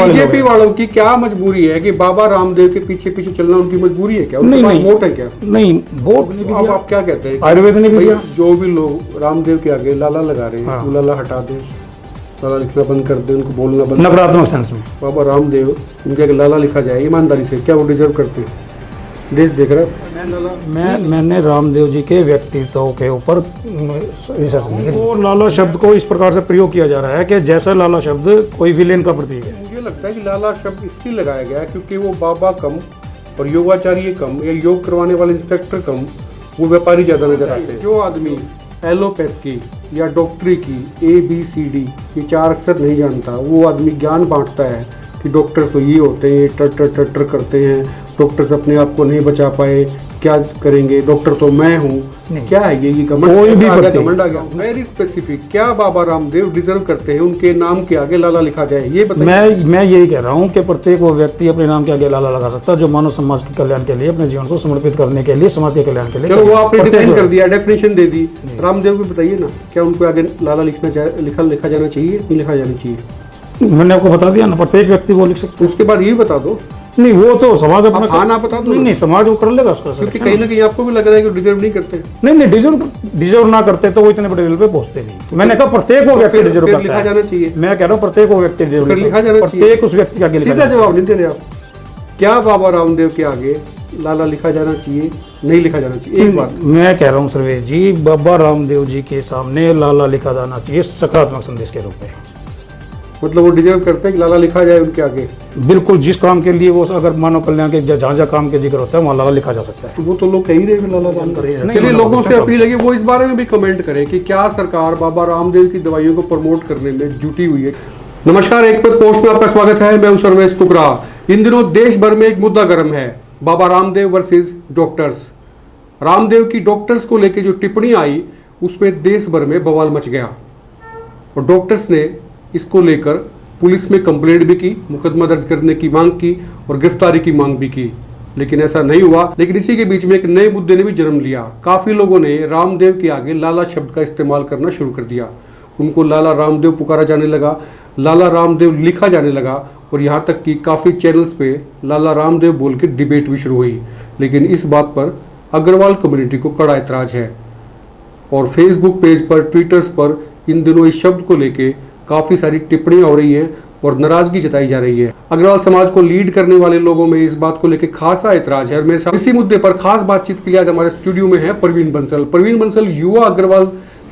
BJP वालों की क्या मजबूरी है कि बाबा रामदेव के पीछे पीछे चलना उनकी मजबूरी है क्या? उनके पास वोट है क्या? नहीं, वोट नहीं तो अब आप क्या कहते हैं? आयुर्वेद ने भी दिया। जो भी लोग रामदेव के आगे लाला लगा रहे हैं, वो लाला हटा दें, लाला लिखना बंद कर दे, उनको बोलना बंद, नकारात्मक सेंस में बाबा रामदेव उनके आगे लाला लिखा जाए ईमानदारी से, क्या वो डिजर्व करते हैं? देश देख रहा है। मैंने रामदेव जी के व्यक्तित्व के ऊपर रिसर्च नहीं की। वो लाला शब्द को इस प्रकार से प्रयोग किया जा रहा है कि जैसा लाला शब्द कोई विलेन का प्रतीक है। मुझे लगता है कि लाला शब्द इसलिए लगाया गया क्योंकि वो बाबा कम और योगाचार्य कम या योग करवाने वाले इंस्पेक्टर कम, वो व्यापारी ज्यादा नजर आते हैं। जो आदमी एलोपैथ की या डॉक्टरी की ABCD ये 4 अक्षर नहीं जानता, वो आदमी ज्ञान बांटता है कि डॉक्टर्स तो ये होते हैं, टर करते हैं, डॉक्टर्स अपने आप को नहीं बचा पाए, क्या करेंगे, डॉक्टर तो मैं हूँ। क्या है ये कमेंट? कोई भी कमेंट आ गया वेरी स्पेसिफिक। क्या बाबा रामदेव डिजर्व करते हैं उनके नाम के आगे लाला लिखा जाए? ये बताइए। मैं यही कह रहा हूँ कि प्रत्येक वो व्यक्ति अपने नाम के आगे लाला लगा सकता है जो मानव समाज के कल्याण के लिए अपने जीवन को समर्पित करने के लिए, समाज के कल्याण के लिए। चलो वो आपने डिफाइन कर दिया, डेफिनेशन दे दी। रामदेव को बताइए ना, क्या उनको आगे लाला लिखा जाना चाहिए, नहीं लिखा जाना चाहिए? मैंने आपको बता दिया ना, प्रत्येक व्यक्ति वो लिख सकता है। उसके बाद ये बता दो। नहीं, वो तो समाज अपना खाना बता दो। नहीं, समाज वो कर लेगा उसका, क्योंकि कहीं ना कहीं आपको भी लग रहा है कि डिजर्व नहीं करते। नहीं, डिजर्व ना करते तो वो इतने बड़े लेवल पे पहुंचते नहीं। मैंने कहा प्रत्येक वो व्यक्ति डिजर्व करता है, लिखा जाना चाहिए। मैं कह रहा हूँ प्रत्येक वो व्यक्ति डिजर्व लिखा जाना चाहिए, प्रत्येक उस व्यक्ति का आगे। सीधा जवाब नहीं दे रहे आप। क्या बाबा रामदेव के आगे लाला लिखा जाना चाहिए, नहीं लिखा जाना चाहिए? एक बात मैं कह रहा हूँ सर्वेश जी, बाबा रामदेव जी के सामने लाला लिखा जाना चाहिए सकारात्मक संदेश के रूप में। मतलब वो डिजर्व करते हैं कि लाला लिखा जाए उनके आगे? बिल्कुल, जिस काम के लिए वो, अगर मानव कल्याण के जहाँ जहाँ काम के जिक्र होता है वहाँ लाला लिखा जा सकता है। तो वो तो लोग कह ही रहे लाला काम कर रहे हैं। चलिए, लोगों से अपील है कि वो इस बारे में भी कमेंट करें कि क्या सरकार बाबा रामदेव की दवाइयों को प्रमोट करने में जुटी हुई है। नमस्कार, एक पद पोस्ट में आपका स्वागत है। मैं हूं सर्वेश कुकरा। इन दिनों देश भर में एक मुद्दा गर्म है, बाबा रामदेव वर्सेस डॉक्टर्स। रामदेव की डॉक्टर्स को लेकर जो टिप्पणी आई उसमें देश भर में बवाल मच गया और डॉक्टर्स ने इसको लेकर पुलिस में कंप्लेंट भी की, मुकदमा दर्ज करने की मांग की और गिरफ्तारी की मांग भी की, लेकिन ऐसा नहीं हुआ। लेकिन इसी के बीच में एक नए मुद्दे ने भी जन्म लिया। काफी लोगों ने रामदेव के आगे लाला शब्द का इस्तेमाल करना शुरू कर दिया। उनको लाला रामदेव पुकारा जाने लगा, लाला रामदेव लिखा जाने लगा और यहाँ तक कि काफी चैनल्स पे लाला रामदेव बोल के डिबेट भी शुरू हुई। लेकिन इस बात पर अग्रवाल कम्युनिटी को कड़ा ऐतराज है और फेसबुक पेज पर, ट्विटर्स पर इन दिनों इस शब्द को लेके काफी सारी टिप्पणियां हो रही हैं और नाराजगी जताई जा रही है। अग्रवाल समाज को लीड करने वाले लोगों में इस बात को लेकर खासा ऐतराज है और मेरे साथ इसी मुद्दे पर खास बातचीत के लिए आज हमारे स्टूडियो में है प्रवीण बंसल। प्रवीण बंसल युवा अग्रवाल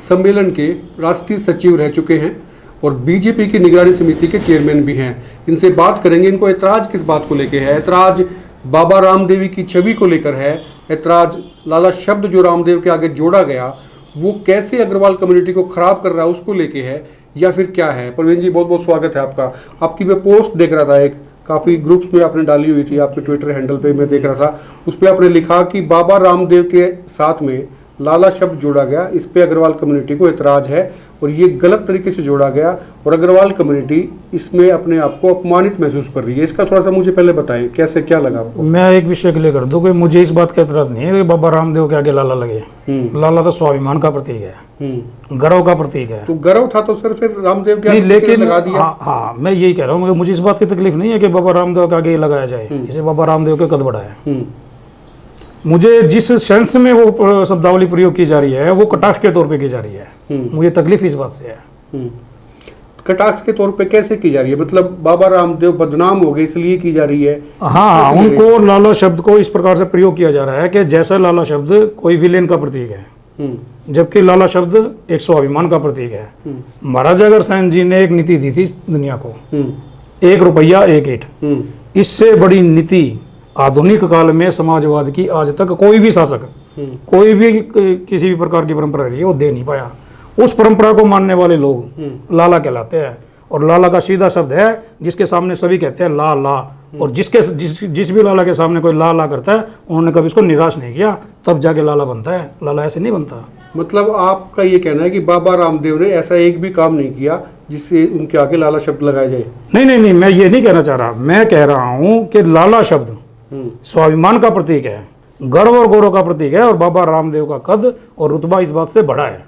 सम्मेलन के राष्ट्रीय सचिव रह चुके हैं और बीजेपी की निगरानी समिति के चेयरमैन भी हैं। इनसे बात करेंगे, इनको ऐतराज किस बात को लेकर है। ऐतराज बाबा रामदेव की छवि को लेकर है, ऐतराज लाला शब्द जो रामदेव के आगे जोड़ा गया वो कैसे अग्रवाल कम्युनिटी को खराब कर रहा है उसको लेके है, या फिर क्या है। प्रवीण जी, बहुत बहुत स्वागत है आपका। आपकी मैं पोस्ट देख रहा था, एक काफ़ी ग्रुप्स में आपने डाली हुई थी, आपके ट्विटर हैंडल पे मैं देख रहा था, उस पर आपने लिखा कि बाबा रामदेव के साथ में लाला शब्द जोड़ा गया, इस पे अग्रवाल कम्युनिटी को ऐतराज है और ये गलत तरीके से जोड़ा गया और अग्रवाल कम्युनिटी इसमें अपने आप को अपमानित महसूस कर रही है। इसका थोड़ा सा मुझे पहले बताएं, कैसे क्या लगा आपको? मैं एक विषय के लिए कर दूं कि मुझे इस बात का ऐतराज नहीं है कि बाबा रामदेव के आगे लाला लगे। लाला तो स्वाभिमान का प्रतीक है, गर्व का प्रतीक है। तो गर्व था तो सर फिर रामदेव के आगे लेकिन लगा दिया। हाँ, मैं यही कह रहा हूँ, मुझे इस बात की तकलीफ नहीं है कि बाबा रामदेव के आगे लगाया जाए, इसे बाबा रामदेव के कद बढ़ाया। मुझे जिस सेंस में वो शब्दावली प्रयोग की जा रही है वो कटाक्ष के तौर पे की जा रही है, मुझे तकलीफ इस बात से है। कटाक्ष के तौर पे कैसे की जा रही है? मतलब बाबा रामदेव बदनाम हो गए इसलिए की जा रही है? हाँ, उनको लाला शब्द को इस प्रकार से प्रयोग किया जा रहा है कि जैसा लाला शब्द कोई विलेन का प्रतीक है, जबकि लाला शब्द एक स्वाभिमान का प्रतीक है। महाराजा अग्रसेन जी ने एक नीति दी थी दुनिया को, 1 रुपया 1 ईंट। इससे बड़ी नीति आधुनिक काल में समाजवाद की आज तक कोई भी शासक, कोई भी किसी भी प्रकार की परंपरा रही है वो दे नहीं पाया। उस परंपरा को मानने वाले लोग लाला कहलाते हैं और लाला का सीधा शब्द है जिसके सामने सभी कहते हैं ला ला, और जिस भी लाला के सामने कोई ला ला करता है उन्होंने कभी इसको निराश नहीं किया, तब जाके लाला बनता है। लाला ऐसे नहीं बनता। मतलब आपका ये कहना है कि बाबा रामदेव ने ऐसा एक भी काम नहीं किया जिससे उनके आगे लाला शब्द लगाया जाए? नहीं, मैं ये नहीं कहना चाह रहा। मैं कह रहा हूँ कि लाला शब्द स्वाभिमान का प्रतीक है, गर्व और गौरव का प्रतीक है और बाबा रामदेव का कद और रुतबा इस बात से बड़ा है।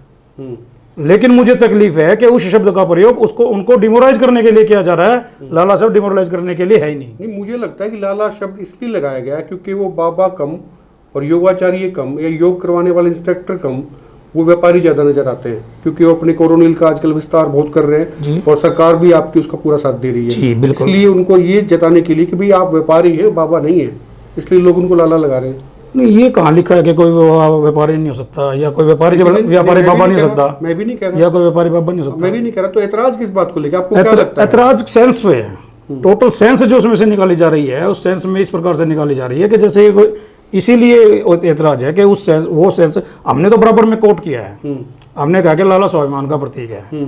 लेकिन मुझे तकलीफ है कि उस शब्द का प्रयोग उसको उनको डिमोरलाइज करने के लिए किया जा रहा है। लाला शब्द डिमोरलाइज करने के लिए है ही नहीं। मुझे लगता है कि लाला शब्द इसलिए लगाया गया है क्योंकि वो बाबा कम और योगाचार्य कम या योग करवाने वाले इंस्ट्रक्टर कम, वो व्यापारी ज्यादा नजर आते हैं, क्योंकि वो अपने कोरोनिल का आजकल विस्तार बहुत कर रहे हैं और सरकार भी आपकी उसका पूरा साथ दे रही है। इसलिए उनको ये जताने के लिए कि भाई आप व्यापारी हैं, बाबा नहीं है, इसलिए लोग उनको लाला लगा रहे हैं। नहीं, ये कहाँ लिखा है कि कोई व्यापारी नहीं हो सकता या कोई व्यापारी बाबा नहीं हो सकता? मैं भी नहीं कह रहा, या कोई व्यापारी बाबा नहीं हो सकता, मैं भी नहीं कह रहा। तो ऐतराज किस बात को लेकर आपको क्या लगता है? ऐतराज सेंस पे है, टोटल सेंस जो उसमें से निकाली जा रही है, उस सेंस में इस प्रकार से निकाली जा रही है कि जैसे इसीलिए ऐतराज है कि उस सेंस, वो सेंस हमने तो बराबर में कोट किया है। हमने कहा कि लाला स्वाभिमान का प्रतीक है,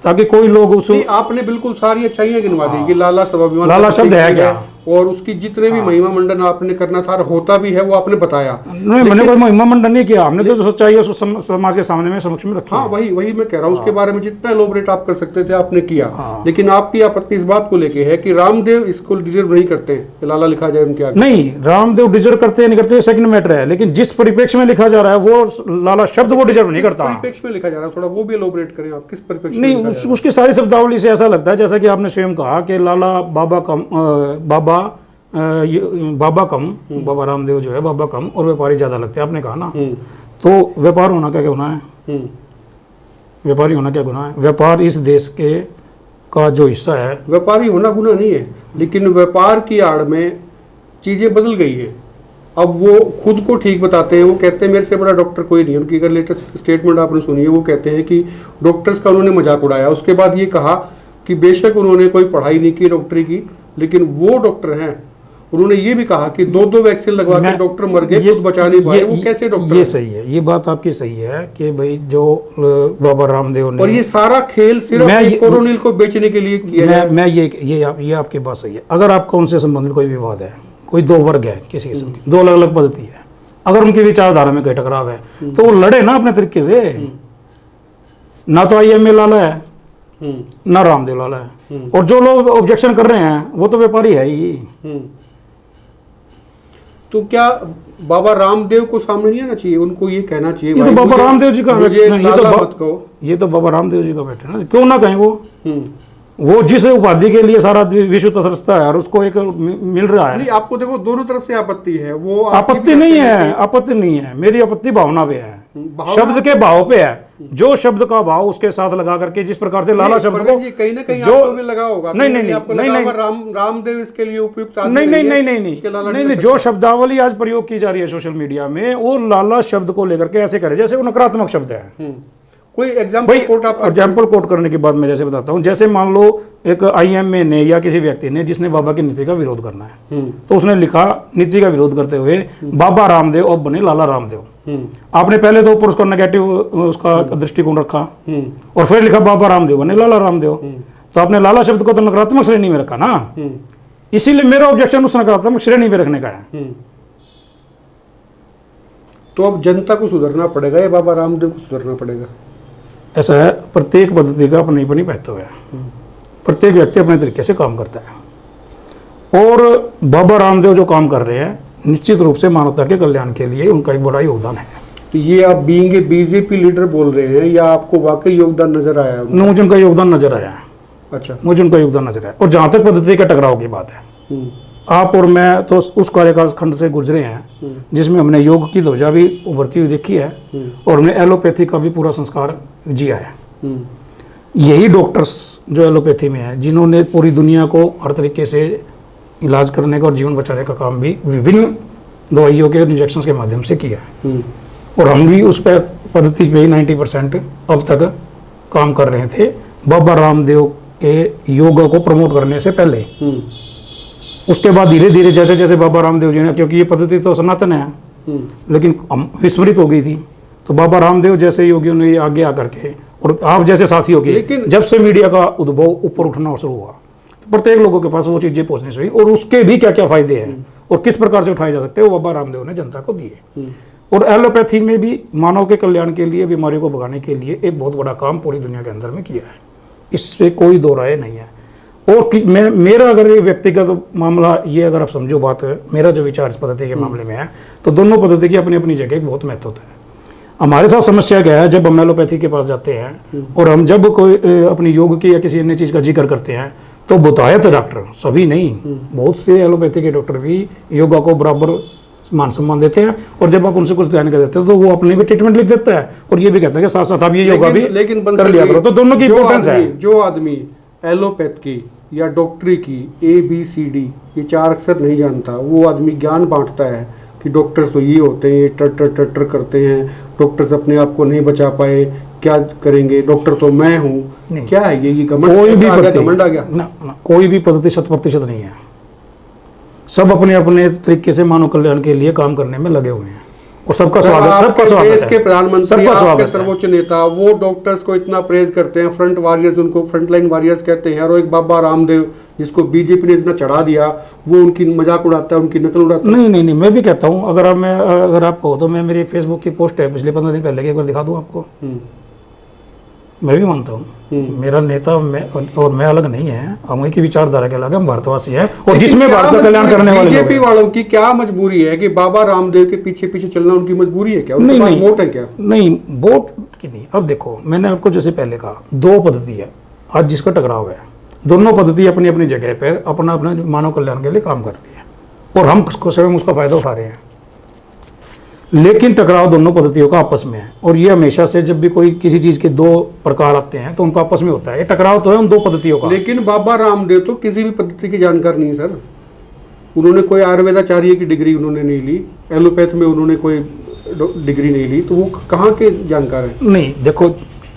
ताकि कोई लोग उस आपने बिल्कुल सारी अच्छाइयां गिनवा दी कि लाला स्वाभिमान, लाला शब्द है क्या, और उसकी जितने भी महिमा मंडन आपने करना था होता भी है वो आपने बताया। नहीं, मैंने कोई महिमा मंडन नहीं किया, हमने तो सच्चाई समाज के सामने में समक्ष में रखी। हाँ, वही मैं कह रहा हूँ, उसके बारे में जितना एलोबरेट आप कर सकते थे आपने किया। लेकिन आपकी आपत्ति इस बात को लेके है कि रामदेव इसको डिजर्व नहीं करते कि लाला लिखा जाए उनके आगे। नहीं, रामदेव डिजर्व करते नहीं करते सेकंड मैटर है, लेकिन जिस परिप्रेक्ष्य में लिखा जा रहा है वो लाला शब्द वो डिजर्व नहीं करता। परिप्रेक्ष्य में लिखा जा रहा है, थोड़ा वो भी एलोबरेट करें आप, किस परिप्रेक्ष्य में? नहीं, उसकी सारी शब्दावली से ऐसा लगता है जैसा कि आपने स्वयं कहा कि लाला बाबा कम, बाबा कम, बाबा रामदेव जो है बाबा कम और व्यापारी ज्यादा लगते हैं, आपने कहा ना। तो व्यापार होना क्या गुनाह है? व्यापारी होना क्या गुनाह है? व्यापार इस देश के का जो हिस्सा है, व्यापारी होना गुनाह नहीं है, लेकिन व्यापार की आड़ में चीजें बदल गई है। अब वो खुद को ठीक बताते हैं, वो कहते हैं मेरे से बड़ा डॉक्टर कोई नहीं। उनकी अगर लेटेस्ट स्टेटमेंट आपने सुनी है, वो कहते हैं कि डॉक्टर्स का उन्होंने मजाक उड़ाया। उसके बाद ये कहा कि बेशक उन्होंने कोई पढ़ाई नहीं की डॉक्टरी की, लेकिन वो डॉक्टर हैं। उन्होंने ये भी कहा कि दो वैक्सीन लगवा के डॉक्टर मर गए, खुद बचा नहीं पाए, वो कैसे डॉक्टर? ये सही है, ये बात आपकी सही है कि भाई जो बाबा रामदेव ने, और ये सारा खेल सिर्फ कोरोनिल को बेचने के लिए किया। मैं ये आपकी बात सही है। अगर आपका उनसे संबंधित कोई विवाद है, कोई दो वर्ग है किसी किस्म की, दो अलग अलग पद्धति है, अगर उनकी विचारधारा में कोई टकराव है तो वो लड़े ना अपने तरीके से। ना तो IMA लाला है ना रामदेव लाला है, और जो लोग ऑब्जेक्शन कर रहे हैं वो तो व्यापारी है ही। तो क्या बाबा रामदेव को सामने नहीं आना चाहिए? उनको ये कहना चाहिए, ये तो बाबा रामदेव जी का, ये तो बाबा रामदेव जी का बेटे ना, क्यों ना कहें? वो जिस उपाधि के लिए सारा विश्व तरसता है और उसको एक मिल रहा है। नहीं, आपको देखो दोनों तरफ से आपत्ति है। वो आपत्ति नहीं है, आपत्ति नहीं है, मेरी आपत्ति भावना पे है, शब्द के भाव पे है। जो शब्द का भाव उसके साथ लगा करके जिस प्रकार से लाला शब्द को कहीं ना कहीं आपको भी लगा होगा। नहीं, रामदेव इसके लिए उपयुक्त नहीं, जो शब्दावली आज प्रयोग की जा रही है सोशल मीडिया में, वो लाला शब्द को लेकर के ऐसे करे जैसे वो नकारात्मक शब्द है। कोई एग्जाम्पल कोट करने के बाद मैं जैसे बताता हूँ, जैसे मान लो एक IMA ने या किसी व्यक्ति ने जिसने बाबा की नीति का विरोध करना है, तो उसने लिखा नीति का विरोध करते हुए बाबा रामदेव अब बने लाला रामदेव। आपने पहले तो ऊपर उसका नेगेटिव उसका दृष्टिकोण रखा और फिर लिखा बाबा रामदेव बने लाला रामदेव, तो आपने लाला शब्द को तो नकारात्मक श्रेणी में रखा ना। इसीलिए मेरा ऑब्जेक्शन उस नकारात्मक श्रेणी में रखने का है। तो अब जनता को सुधरना पड़ेगा या बाबा रामदेव को सुधरना पड़ेगा? ऐसा है, प्रत्येक पद्धति का अपनी अपनी महत्व है, प्रत्येक व्यक्ति अपने तरीके से काम करता है, और बाबा रामदेव जो काम कर रहे हैं निश्चित रूप से मानवता के कल्याण के लिए उनका एक बड़ा योगदान है। तो ये आप बीइंग ए बीजेपी लीडर बोल रहे हैं या आपको वाकई योगदान नजर आया? मुझे उनका योगदान नजर आया। अच्छा, मुझे उनका योगदान नजर आया। और जहाँ तक पद्धति का टकराव की बात है, आप और मैं तो उस कार्यकाल खंड से गुजरे हैं जिसमें हमने योग की ध्वजा भी उभरती हुई देखी है और हमने एलोपैथी का भी पूरा संस्कार जिया है। यही डॉक्टर्स जो एलोपैथी में है, जिन्होंने पूरी दुनिया को हर तरीके से इलाज करने का और जीवन बचाने का काम भी विभिन्न दवाइयों के इंजेक्शन के माध्यम से किया है, और हम भी उस पर पद्धति पे 90% अब तक काम कर रहे थे बाबा रामदेव के योगा को प्रमोट करने से पहले। उसके बाद धीरे धीरे जैसे जैसे बाबा रामदेव जी ने, क्योंकि ये पद्धति तो सनातन है लेकिन विस्मृत हो गई थी, तो बाबा रामदेव जैसे योगियों ने आगे आकर के और आप जैसे साथियों के, जब से मीडिया का उद्भव ऊपर उठना शुरू हुआ तो प्रत्येक लोगों के पास वो चीजें पहुंचनी चाहिए, और उसके भी क्या क्या फायदे हैं और किस प्रकार से उठाए जा सकते हैं वो बाबा रामदेव ने जनता को दिए। और एलोपैथी में भी मानव के कल्याण के लिए, बीमारियों को भगाने के लिए एक बहुत बड़ा काम पूरी दुनिया के अंदर में किया है, इससे कोई दो राय नहीं है। और मेरा अगर ये व्यक्तिगत मामला ये अगर आप समझो बात, मेरा जो विचार इस पद्धति के मामले में है, तो दोनों पद्धति की अपनी अपनी जगह बहुत महत्व होता है। हमारे साथ समस्या क्या है, जब हम एलोपैथी के पास जाते हैं और हम जब कोई अपनी योग की या किसी अन्य चीज़ का जिक्र करते हैं तो बताया तो डॉक्टर, सभी नहीं, बहुत से एलोपैथी के डॉक्टर भी योगा को बराबर मान सम्मान देते हैं, और जब आप उनसे कुछ ध्यान कर देते हैं तो वो अपने भी ट्रीटमेंट लिख देता है और ये भी कहते हैं कि साथ साथ आप ये योगा भी कर लिया करो। तो दोनों की इंपॉर्टेंस है। जो आदमी एलोपैथ की या डॉक्टरी की ABCD ये 4 अक्षर नहीं जानता, वो आदमी ज्ञान बांटता है कि डॉक्टर्स तो ये होते हैं, ये टर करते हैं, डॉक्टर्स अपने आप को नहीं बचा पाए, क्या करेंगे, डॉक्टर तो मैं हूँ। क्या है ये घमंड? कोई भी घमंड आ गया ना, कोई भी पद्धति 100% नहीं है। सब अपने अपने तरीके से मानव कल्याण के लिए काम करने में लगे हुए हैं और सबका स्वागत है। देश के प्रधानमंत्री, आपके सर्वोच्च नेता, वो डॉक्टर्स को इतना प्रेज करते हैं, फ्रंट वॉरियर्स, उनको फ्रंटलाइन वॉरियर्स कहते हैं, और एक बाबा रामदेव जिसको बीजेपी ने इतना चढ़ा दिया, वो उनकी मजाक उड़ाता है, उनकी नकल उड़ाता है। नहीं, मैं भी कहता हूँ, अगर आप कहो तो मैं मेरी फेसबुक की पोस्ट है पिछले 15 दिन पहले की, एक बार दिखा दूँ आपको। मैं भी मानता हूँ मेरा नेता और मैं अलग नहीं है, हम की विचारधारा के अलग है, हम भारतवासी हैं और जिसमें भारत का कल्याण करने वाले बीजेपी वालों की क्या मजबूरी है कि बाबा रामदेव के पीछे पीछे चलना उनकी मजबूरी है क्या? उनके पास वोट है क्या? नहीं, वोट की नहीं। अब देखो, मैंने आपको जैसे पहले कहा, 2 पद्धति है आज जिसका टकराव है, दोनों पद्धति अपनी अपनी जगह पर अपना अपना मानव कल्याण के लिए काम कर रही है और हम स्वयं उसका फायदा उठा रहे हैं, लेकिन टकराव दोनों पद्धतियों का आपस में है। और ये हमेशा से जब भी कोई किसी चीज के 2 प्रकार आते हैं तो उनका आपस में होता है, ये टकराव तो है उन 2 पद्धतियों का। लेकिन बाबा रामदेव तो किसी भी पद्धति की जानकार नहीं सर, उन्होंने कोई आयुर्वेदाचार्य की डिग्री उन्होंने नहीं ली, एलोपैथ में उन्होंने कोई डिग्री नहीं ली, तो वो कहाँ के जानकार है? नहीं, देखो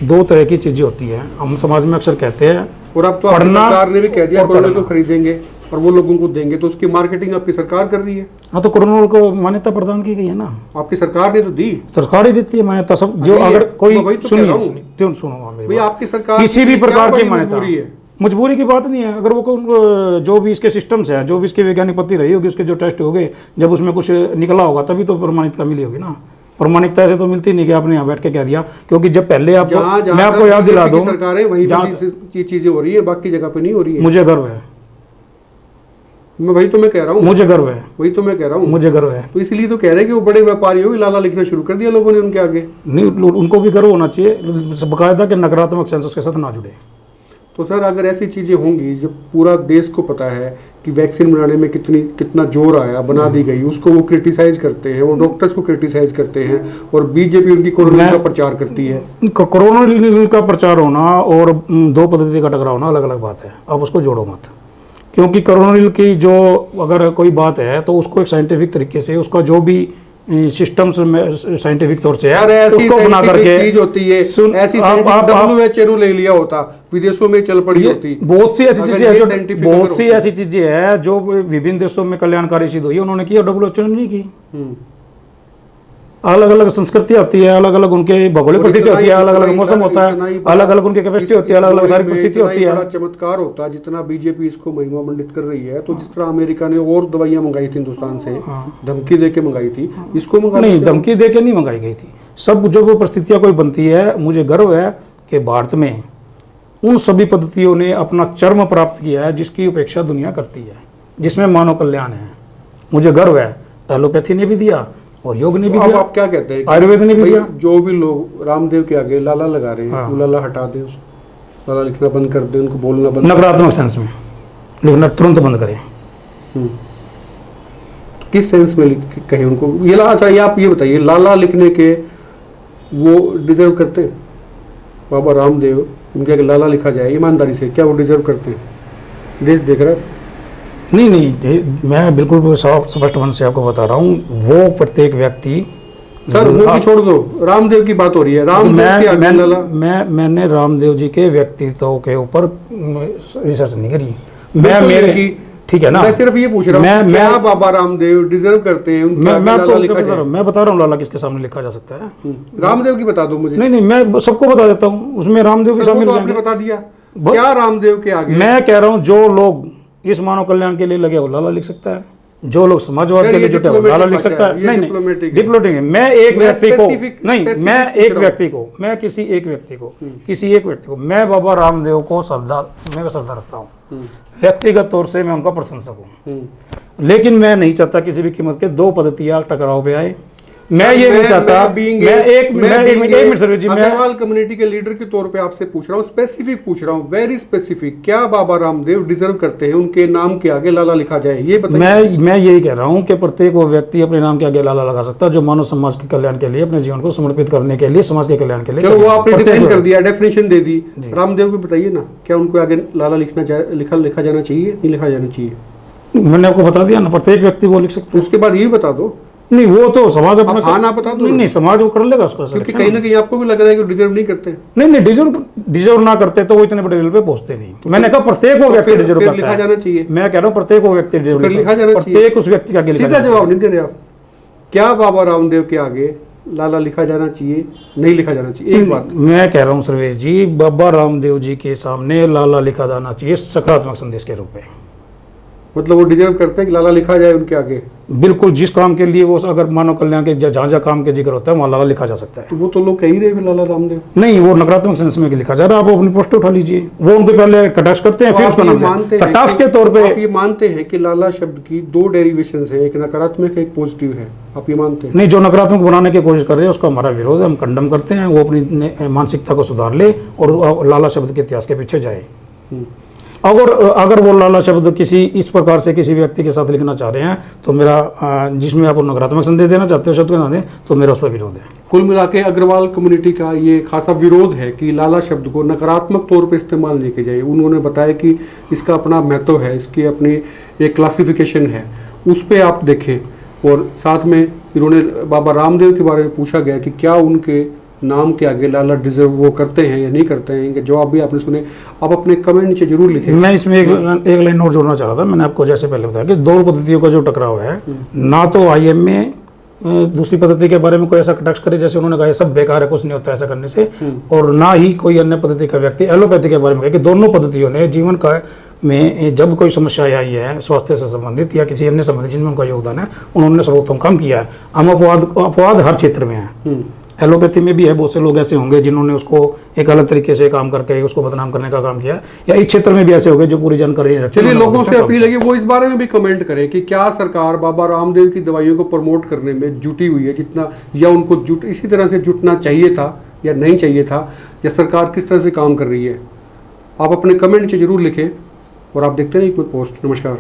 2 तरह की चीजें होती हैं, हम समाज में अक्सर कहते हैं, और अब तो सरकार ने भी कह दिया कोरोना को खरीदेंगे और वो लोगों को देंगे, तो उसकी मार्केटिंग आपकी सरकार कर रही है। हाँ, तो कोरोना को मान्यता प्रदान की गई है ना, आपकी सरकार ने तो दी, सरकार ही देती है मान्यता सब। जो अगर कोई सुनो, आपकी सरकार किसी भी प्रकार की मान्यता, मजबूरी की बात नहीं है। अगर वो जो भी इसके सिस्टम्स है, जो भी इसकी वैज्ञानिक पद्धति रही होगी, उसके जो टेस्ट हो गए, जब उसमें कुछ निकला होगा तभी तो प्रमाणिकता मिली होगी ना। प्रमाणिकता ऐसे तो मिलती नहीं कि आपने यहाँ बैठ के कह दिया, क्योंकि जब पहले आप, मैं आपको याद दिला दूं, सरकार है वहीं पे चीजें हो रही है, बाकी जगह पे नहीं हो रही है। मुझे गर्व है, मैं वही तो मैं कह रहा हूँ, मुझे गर्व है, वही तो मैं कह रहा हूँ, मुझे गर्व है। तो इसलिए तो कह रहे हैं कि वो बड़े व्यापारी हो, लाला लिखना शुरू कर दिया लोगों ने उनके आगे। नहीं, उनको भी गर्व होना चाहिए बकायदा कि नकारात्मक सेंस के साथ ना जुड़े। तो सर अगर ऐसी चीजें होंगी, जब पूरा देश को पता है कि वैक्सीन बनाने में कितना जोर आया, बना दी गई, उसको वो क्रिटिसाइज करते हैं, वो डॉक्टर्स को क्रिटिसाइज करते हैं, और बीजेपी उनकी कोरोना का प्रचार करती है। कोरोना का प्रचार होना और 2 पद्धति का टकराव होना अलग अलग बात है, आप उसको जोड़ो मत। क्योंकि कोरोना की जो अगर कोई बात है तो उसको एक साइंटिफिक तरीके से, उसका जो भी सिस्टम्स में साइंटिफिक तौर से है, उसको बना करके चीज होती है। ऐसी WHO ले लिया होता, विदेशों में चल पड़ी होती। बहुत सी ऐसी चीजें हैं जो विभिन्न देशों में कल्याणकारी सिद्ध हुई है, उन्होंने की, WHO ने नहीं की। अलग अलग संस्कृतियाँ होती है, अलग अलग उनके भौगोलिक परिस्थिति होती है, अलग अलग मौसम होता है, अलग अलग उनकी कैपेसिटी होती है, अलग अलग सारी परिस्थिति होती है। बड़ा चमत्कार होता है जितना बीजेपी इसको महिमा मंडित कर रही है, तो जिस तरह अमेरिका ने और दवाइयां मंगाई थी हिंदुस्तान से, धमकी दे के मंगाई थी, इसको नहीं, धमकी दे के नहीं मंगाई गई थी। सब जो परिस्थितियां कोई बनती है, मुझे गर्व है कि भारत में उन सभी पद्धतियों ने अपना चरम प्राप्त किया है जिसकी उपेक्षा दुनिया करती है, जिसमें मानव कल्याण है। मुझे गर्व है, एलोपैथी ने भी दिया और योग ने भी दिया। आप क्या कहते हैं, आयुर्वेद ने भी दिया। जो भी लोग रामदेव के आगे लाला लगा रहे हैं, वो लाला हटा दें, उसको लाला लिखना बंद कर दें, उनको बोलना बंद, नकारात्मक सेंस में लिखना तुरंत बंद करें। तो किस सेंस में कहें उनको ये लाला चाहिए? आप ये बताइए, लाला लिखने के वो डिजर्व करते हैं? बाबा रामदेव उनके आगे लाला लिखा जाए ईमानदारी से, क्या वो डिजर्व करते हैं? देश देख रहा है। नहीं, मैं बिल्कुल स्पष्ट मन से आपको बता रहा हूँ, वो प्रत्येक व्यक्ति, सर वो की छोड़ दो, रामदेव की बात हो रही है। मैंने रामदेव जी के व्यक्तित्व के ऊपर रिसर्च नहीं करी, मैं मेरे की, ठीक है ना, मैं सिर्फ ये पूछ रहा हूँ, क्या बाबा रामदेव डिजर्व करते हैं? मैं बता रहा हूँ लाला किसके सामने लिखा जा सकता है। रामदेव की बता दो मुझे। नहीं, मैं सबको बता देता हूँ, उसमें रामदेव भी शामिल। आपने बता दिया, क्या रामदेव के आगे? मैं कह रहा हूँ जो लोग इस मानव कल्याण के लिए लगे हो लाला लिख सकता है, जो लोग समाजवाद के लिए जुटे हो लाला लिख सकता है। नहीं, डिप्लोमेटिक, मैं एक व्यक्ति को नहीं, मैं एक व्यक्ति को, मैं किसी एक व्यक्ति को मैं बाबा रामदेव को श्रद्धा रखता हूँ, व्यक्तिगत तौर से मैं उनका प्रशंसक हूँ, लेकिन मैं नहीं चाहता किसी भी कीमत के 2 पद्धतियां टकराव पे आए। मैं ये नहीं चाहता, एक मिनट सर्वेश जी, मैं अग्रवाल कम्युनिटी के लीडर के तौर पे आपसे पूछ रहा हूँ, स्पेसिफिक पूछ रहा हूँ, वेरी स्पेसिफिक, क्या बाबा रामदेव डिजर्व करते हैं उनके नाम के आगे लाला लिखा जाए, ये बताइए। मैं यही कह रहा हूँ कि प्रत्येक वो व्यक्ति अपने नाम के आगे लाला लगा सकता है जो मानव समाज के कल्याण के लिए अपने जीवन को समर्पित करने के लिए, समाज के कल्याण के लिए। चलो वो आपने डिफाइन कर दिया, डेफिनेशन दे दी, रामदेव को बताइए ना, क्या उनको आगे लाला लिखा जाना चाहिए, नहीं लिखा जाना चाहिए? मैंने आपको बता दिया ना, प्रत्येक व्यक्ति वो लिख सकता है। उसके बाद ये बता दो। नहीं, वो तो समाज अपना हाँ ना बता दो। नहीं, समाज वो कर लेगा उसको, क्योंकि कहीं ना कहीं आपको भी लग रहा है कि डिजर्व नहीं करते। नहीं, डिजर्व ना करते तो वो इतने बड़े लेवल पे पहुंचते नहीं। मैंने कहा प्रत्येक वो व्यक्ति डिजर्व करता है, लिखा जाना चाहिए। मैं कह रहा हूँ प्रत्येक वो व्यक्ति डिजर्व लिखा जाना चाहिए, प्रत्येक उस व्यक्ति का आगे। सीधा जवाब नहीं दे रहे आप, क्या बाबा रामदेव के आगे लाला लिखा जाना चाहिए, नहीं लिखा जाना चाहिए? एक बात मैं कह रहा हूँ सर्वेश जी, बाबा रामदेव जी के सामने लाला लिखा जाना चाहिए सकारात्मक संदेश के रूप में। मतलब वो डिजर्व करते हैं कि लाला लिखा जाए उनके आगे? बिल्कुल, जिस काम के लिए वो, अगर मानव कल्याण के जहाँ जहाँ काम के जिक्र होता है वहाँ लाला लिखा जा सकता है। तो वो तो लोग कह ही रहे हैं लाला रामदेव। नहीं, वो नकारात्मक सेंस में लिखा जा रहा है। आप अपनी पोस्ट उठा लीजिए, वो उनके पहले कटाक्ष करते हैं, फिर उसका नाम कटाक्ष के तौर पे। आप ये मानते हैं कि लाला शब्द की दो डेरिवेशन है, एक नकारात्मक है, एक पॉजिटिव है, आप ये मानते हैं? नहीं, जो नकारात्मक बनाने की कोशिश कर रहे हैं उसका हमारा विरोध है, हम कंडम करते हैं। वो अपनी मानसिकता को सुधार ले और लाला शब्द के इतिहास के पीछे जाए। अगर वो लाला शब्द किसी इस प्रकार से किसी व्यक्ति के साथ लिखना चाह रहे हैं तो मेरा, जिसमें आप नकारात्मक संदेश देना चाहते हो शब्द के ना दें, तो मेरा उस पर विरोध है। कुल मिला के अग्रवाल कम्युनिटी का ये खासा विरोध है कि लाला शब्द को नकारात्मक तौर पर इस्तेमाल नहीं किया जाए। उन्होंने बताया कि इसका अपना महत्व है, इसकी अपनी एक क्लासिफिकेशन है, उस पर आप देखें। और साथ में इन्होंने बाबा रामदेव के बारे में पूछा गया कि क्या उनके नाम के आगे लाला डिजर्व वो करते हैं या नहीं करते हैं, इनके जवाब भी आपने सुने। आप अपने कमेंट नीचे जरूर लिखें। मैं इसमें एक लाइन नोट जोड़ना चाह रहा था। मैंने आपको जैसे पहले बताया कि दो पद्धतियों का जो टकराव है, ना तो आईएम में दूसरी पद्धति के बारे में कोई ऐसा कटाक्ष करे जैसे उन्होंने कहा सब बेकार है, कुछ नहीं होता ऐसा करने से, और ना ही कोई अन्य पद्धति का व्यक्ति एलोपैथी के बारे में कहे कि दोनों पद्धतियों ने जीवन का में जब कोई समस्या आई है स्वास्थ्य से संबंधित या किसी अन्य संबंधित जिनमें उनका योगदान है, उन्होंने सर्वोत्तम काम किया है। हम अपवाद हर क्षेत्र में है, एलोपैथी में भी है, बहुत से लोग ऐसे होंगे जिन्होंने उसको एक अलग तरीके से काम करके उसको बदनाम करने का काम किया, या इस क्षेत्र में भी ऐसे होंगे जो पूरी जानकारी नहीं रखते। चलिए, लोगों से अपील है कि वो इस बारे में भी कमेंट करें कि क्या सरकार बाबा रामदेव की दवाइयों को प्रमोट करने में जुटी हुई है जितना, या उनको इसी तरह से जुटना चाहिए था या नहीं चाहिए था, या सरकार किस तरह से काम कर रही है। आप अपने कमेंट नीचे जरूर लिखें और आप देखते रहिए एक पोस्ट। नमस्कार।